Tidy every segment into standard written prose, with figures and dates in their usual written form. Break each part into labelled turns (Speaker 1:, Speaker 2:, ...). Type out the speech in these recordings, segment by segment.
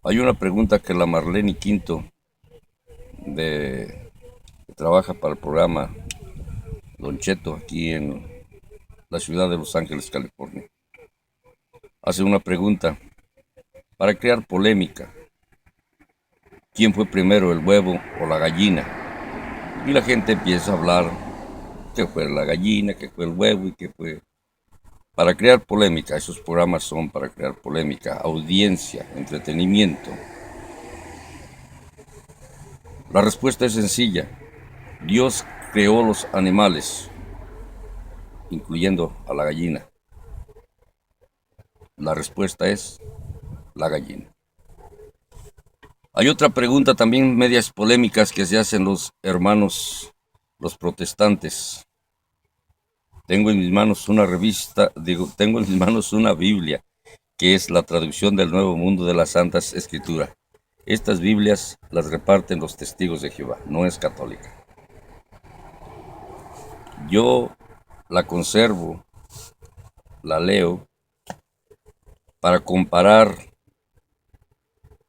Speaker 1: Hay una pregunta que la Marlene Quinto, que trabaja para el programa Don Cheto, aquí en la ciudad de Los Ángeles, California, hace una pregunta para crear polémica. ¿Quién fue primero, el huevo o la gallina? Y la gente empieza a hablar que fue la gallina, que fue el huevo y que fue... Para crear polémica, esos programas son para crear polémica, audiencia, entretenimiento. La respuesta es sencilla. Dios creó los animales, incluyendo a la gallina. La respuesta es la gallina. Hay otra pregunta también medias polémicas que se hacen los hermanos, los protestantes. Tengo en mis manos una Biblia, que es la traducción del Nuevo Mundo de las Santas Escrituras. Estas Biblias las reparten los testigos de Jehová, no es católica. Yo la conservo, la leo para comparar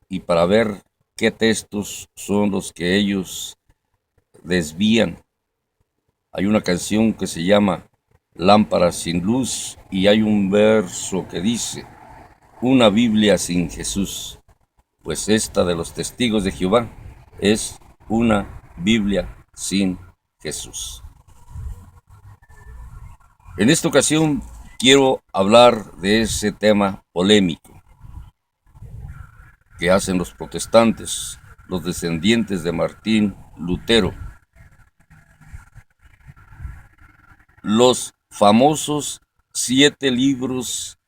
Speaker 1: y para ver qué textos son los que ellos desvían. Hay una canción que se llama Lámpara sin luz y hay un verso que dice, una Biblia sin Jesús, pues esta de los testigos de Jehová es una Biblia sin Jesús. En esta ocasión quiero hablar de ese tema polémico que hacen los protestantes, los descendientes de Martín Lutero, los famosos 7 libros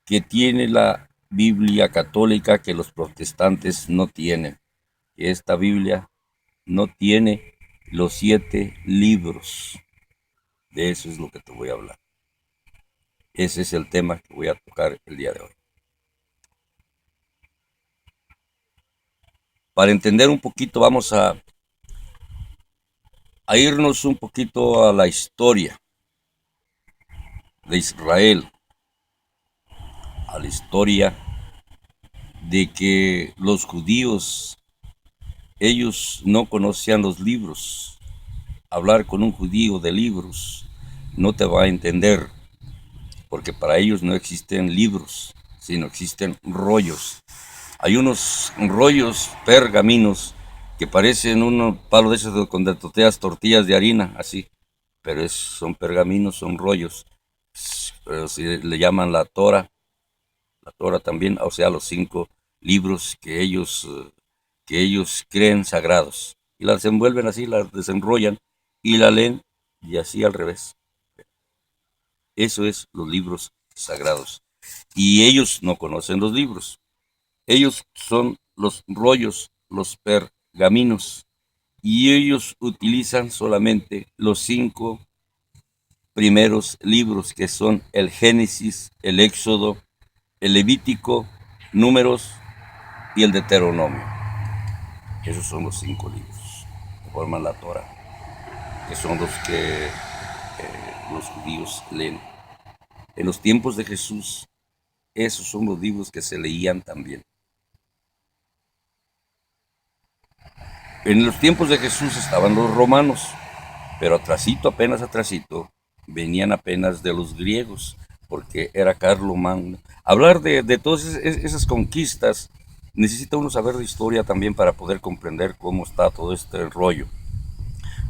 Speaker 1: que tiene la Biblia católica que los protestantes no tienen. Que esta Biblia no tiene los 7 libros. De eso es lo que te voy a hablar. Ese es el tema que voy a tocar el día de hoy. Para entender un poquito, vamos a irnos un poquito a la historia de Israel, a la historia de que los judíos, ellos no conocían los libros. Hablar con un judío de libros no te va a entender, porque para ellos no existen libros, sino existen rollos. Hay unos rollos pergaminos que parecen un palo de esos donde toteas tortillas de harina, así, pero son pergaminos, son rollos. Pero si le llaman la Torah también, o sea, los 5 libros que ellos creen sagrados. Y las envuelven así, las desenrollan y la leen y así al revés. Eso es los libros sagrados. Y ellos no conocen los libros. Ellos son los rollos, los pergaminos. Y ellos utilizan solamente los 5 primeros libros que son el Génesis, el Éxodo, el Levítico, Números y el Deuteronomio. Esos son los 5 libros que forman la Torah, que son los que los judíos leen. En los tiempos de Jesús, esos son los libros que se leían también. En los tiempos de Jesús estaban los romanos, pero apenas atrasito, venían apenas de los griegos, porque era Carlomagno. Hablar de todas esas conquistas, necesita uno saber de historia también para poder comprender cómo está todo este rollo.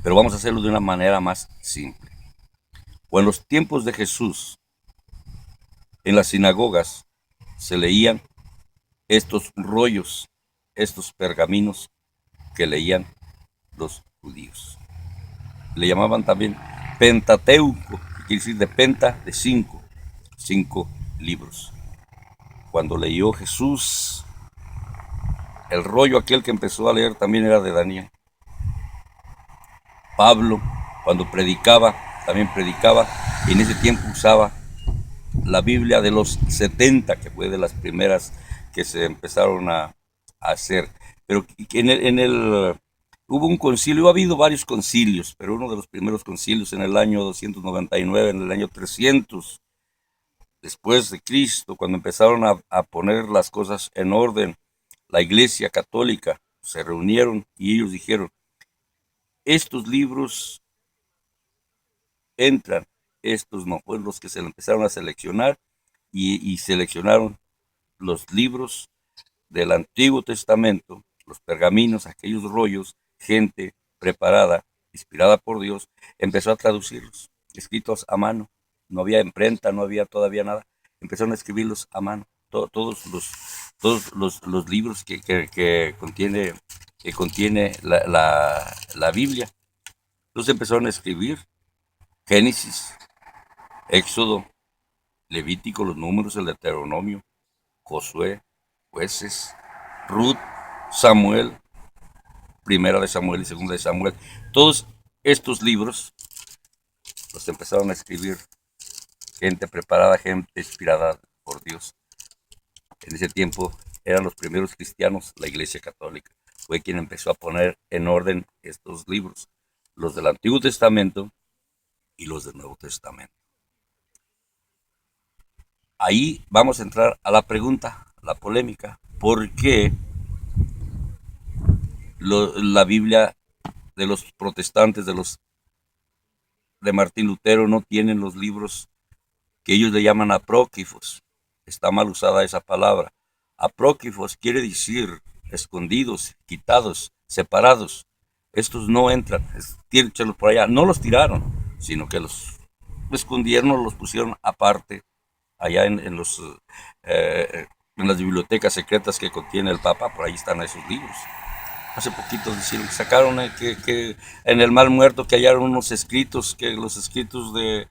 Speaker 1: Pero vamos a hacerlo de una manera más simple. O en los tiempos de Jesús, en las sinagogas, se leían estos rollos, estos pergaminos que leían los judíos. Le llamaban también Pentateuco, que quiere decir de penta, de 5, 5 libros. Cuando leyó Jesús, el rollo aquel que empezó a leer también era de Daniel. Pablo, cuando predicaba, también predicaba, y en ese tiempo usaba la Biblia de los 70, que fue de las primeras que se empezaron a hacer. Pero hubo un concilio, ha habido varios concilios, pero uno de los primeros concilios en el año 299, en el año 300, después de Cristo, cuando empezaron a poner las cosas en orden la Iglesia Católica se reunieron y ellos dijeron, estos libros entran, estos no, fueron los que se empezaron a seleccionar y seleccionaron los libros del Antiguo Testamento, los pergaminos, aquellos rollos, gente preparada, inspirada por Dios, empezó a traducirlos, escritos a mano. No había imprenta, no había todavía nada. Empezaron a escribirlos a mano. Todos los libros que contiene la Biblia. Entonces empezaron a escribir Génesis, Éxodo, Levítico, los números, el Deuteronomio, Josué, Jueces, Ruth, Samuel, Primera de Samuel y Segunda de Samuel. Todos estos libros los empezaron a escribir gente preparada, gente inspirada por Dios. En ese tiempo eran los primeros cristianos, la Iglesia Católica. Fue quien empezó a poner en orden estos libros, los del Antiguo Testamento y los del Nuevo Testamento. Ahí vamos a entrar a la pregunta, la polémica. ¿Por qué la Biblia de los protestantes, de Martín Lutero, no tienen los libros que ellos le llaman apócrifos? Está mal usada esa palabra. Apócrifos quiere decir escondidos, quitados, separados. Estos no entran, tírenlos por allá. No los tiraron, sino que los escondieron, los pusieron aparte, allá en las bibliotecas secretas que contiene el Papa. Por ahí están esos libros. Hace poquito dijeron que sacaron que en el Mar Muerto que hallaron unos escritos, que los escritos de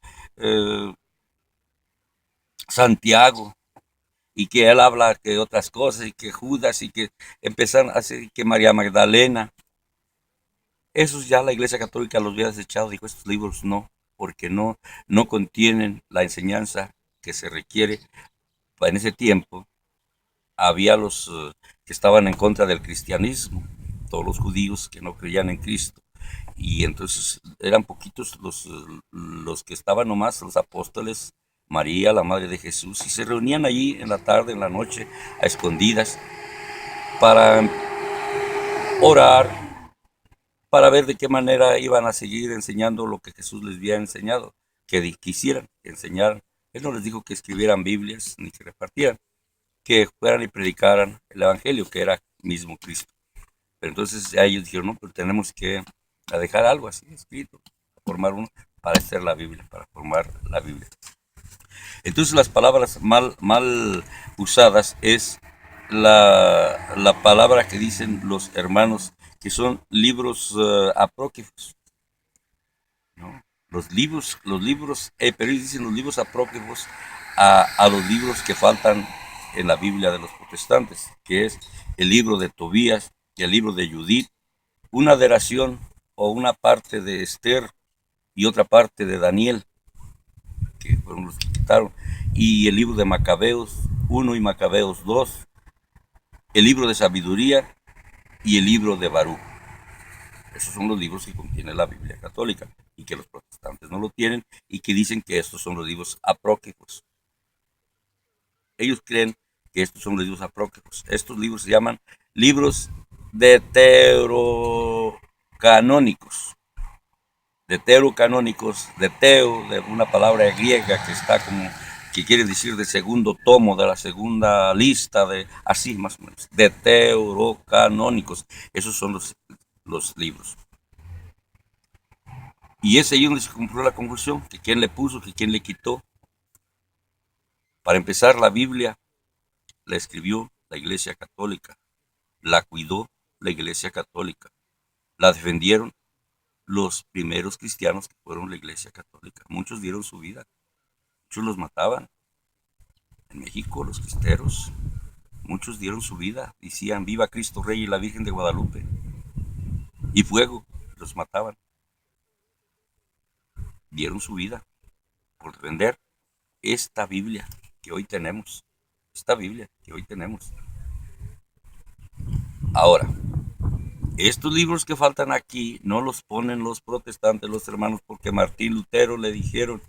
Speaker 1: Santiago, y que él habla que otras cosas, y que Judas, y que empezaron a hacer que María Magdalena. Esos ya la Iglesia Católica los había desechado, dijo, estos libros no, porque no contienen la enseñanza que se requiere. En ese tiempo había los que estaban en contra del cristianismo, todos los judíos que no creían en Cristo. Y entonces eran poquitos los que estaban nomás, los apóstoles, María, la madre de Jesús, y se reunían allí en la tarde, en la noche, a escondidas, para orar, para ver de qué manera iban a seguir enseñando lo que Jesús les había enseñado, que quisieran, que enseñaran. Él no les dijo que escribieran Biblias ni que repartieran, que fueran y predicaran el Evangelio, que era mismo Cristo. Pero entonces ya ellos dijeron, no, pero tenemos que dejar algo así escrito, formar uno para hacer la Biblia, para formar la Biblia. Entonces las palabras mal usadas es la palabra que dicen los hermanos, que son libros apócrifos, ¿no? Pero ellos dicen los libros apócrifos a los libros que faltan en la Biblia de los protestantes, que es el libro de Tobías y el libro de Judith, una deración o una parte de Esther y otra parte de Daniel, que fueron los que quitaron, y el libro de Macabeos 1 y Macabeos 2, el libro de Sabiduría y el libro de Baruch. Esos son los libros que contiene la Biblia católica y que los protestantes no lo tienen y que dicen que estos son los libros apócrifos. Ellos creen que estos son los libros apócrifos. Estos libros se llaman libros deuterocanónicos. Deuterocanónicos, deutero, de una palabra griega que está como, que quiere decir de segundo tomo, de la segunda lista, de así más o menos. Deuterocanónicos. Esos son los libros. Y es ahí donde se cumplió la confusión, que quién le puso, que quién le quitó. Para empezar, la Biblia la escribió la Iglesia Católica, la cuidó la Iglesia Católica, la defendieron los primeros cristianos que fueron la Iglesia Católica. Muchos dieron su vida, muchos los mataban. En México, los cristeros, muchos dieron su vida, decían viva Cristo Rey y la Virgen de Guadalupe, y fuego, los mataban. Dieron su vida por defender esta Biblia que hoy tenemos. Esta Biblia que hoy tenemos. Ahora, estos libros que faltan aquí no los ponen los protestantes, los hermanos, porque Martín Lutero le dijeron,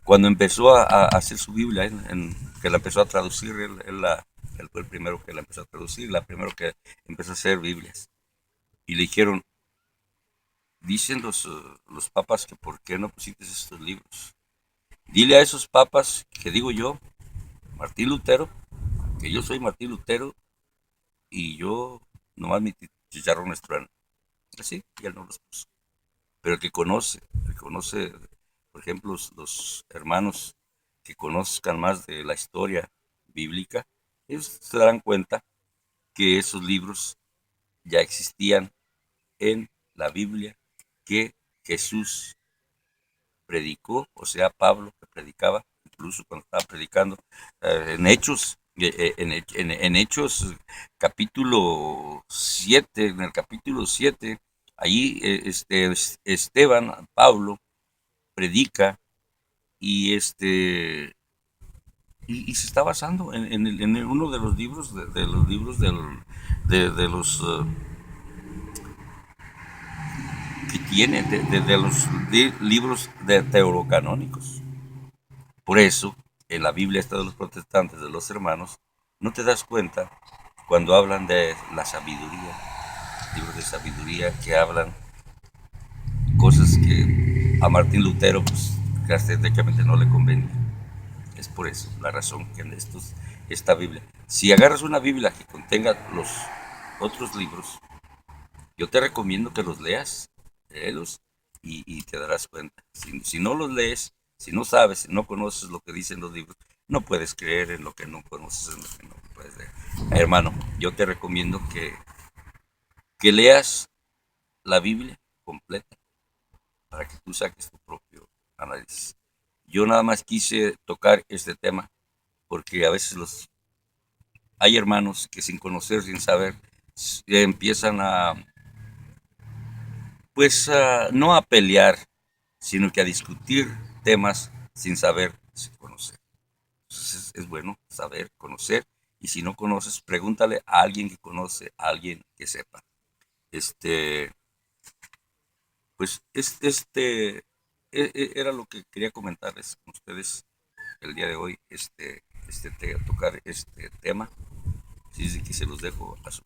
Speaker 1: cuando empezó a hacer su Biblia, que la empezó a traducir, él Él fue el primero que la empezó a traducir, la primero que empezó a hacer Biblias. Y le dijeron, dicen los papas que por qué no pusiste estos libros. Dile a esos papas que digo yo, Martín Lutero, que yo soy Martín Lutero y yo nomás mi chicharrón es trueno. Así, y él no los puso. Pero el que conoce, por ejemplo, los hermanos que conozcan más de la historia bíblica, ellos se darán cuenta que esos libros ya existían en la Biblia que Jesús predicó, o sea, Pablo que predicaba, incluso cuando estaba predicando, en Hechos, en Hechos capítulo 7, en el capítulo 7, allí Esteban, Pablo, predica y y se está basando en uno de los libros de los libros de los que tiene de los libros deuterocanónicos. Por eso, en la Biblia esta de los protestantes, de los hermanos, no te das cuenta cuando hablan de la sabiduría, libros de sabiduría que hablan cosas que a Martín Lutero, pues, característicamente no le convenían. Es por eso, la razón que en esta Biblia. Si agarras una Biblia que contenga los otros libros, yo te recomiendo que los leas, léelos y te darás cuenta. Si no los lees, si no sabes, si no conoces lo que dicen los libros, no puedes creer en lo que no conoces, en lo que no puedes leer. Hermano, yo te recomiendo que leas la Biblia completa para que tú saques tu propio análisis. Yo nada más quise tocar este tema porque a veces hay hermanos que sin conocer, sin saber, empiezan no a pelear, sino que a discutir temas sin saber, sin conocer. Entonces es bueno saber, conocer, y si no conoces, pregúntale a alguien que conoce, a alguien que sepa. Este, pues era lo que quería comentarles con ustedes el día de hoy, tocar este tema. Así es que se los dejo a su